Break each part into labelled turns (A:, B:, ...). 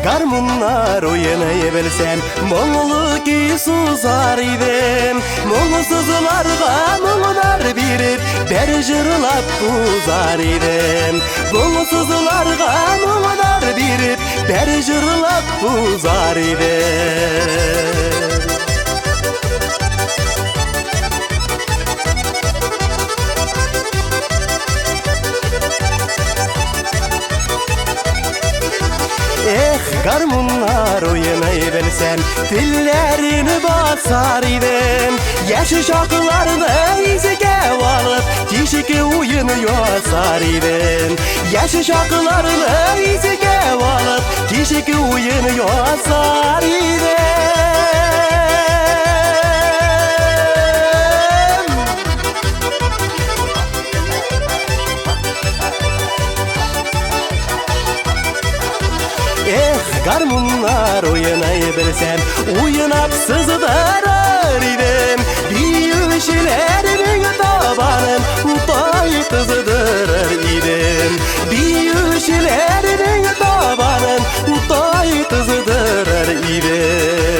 A: Garmunlar oynayıversem Moğolu ki susar idim Moğlusuzlarga moğlar birip Ber jırlap buzar idim Moğlusuzlarga moğlar birip Ber jırlap buzar idim Garmunlar oynayıversem Dillerini basar idim Yaşı şakılarını izike alıp Kişiki oyunu yasar idim Yaşı şakılarını izike alıp Kişiki oyunu yasar idim Garmunlar oynayıversem Oynap sızıdırır idim Büyüşlerimin tabanım Tay kızıdırır idim Büyüşlerimin tabanım Tay kızıdırır idim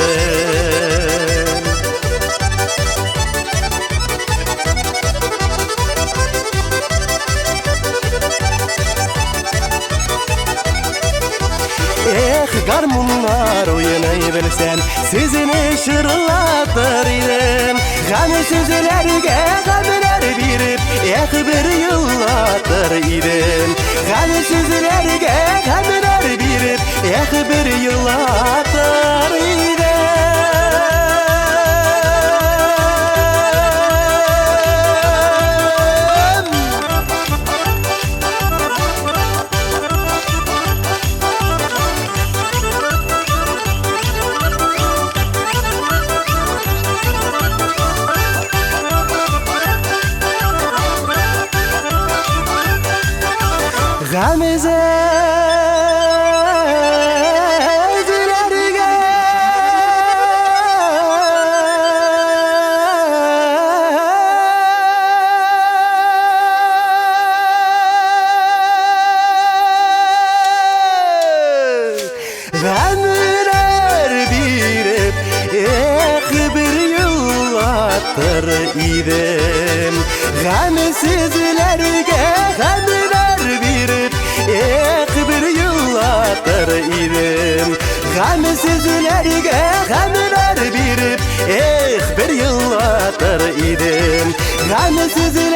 A: Garmunlar oynayıversem Sizini şırlatır idim Hani sizlerge gamler birip bir yıllatır idim Hani sizlerge gamler birip bir yıllatır idim Gamler birip bir yıllatır idim Gamsizlerge gamler birip bir yıllatır idim Gamsizlerge gamler birip bir yıllatır idim Gamsiz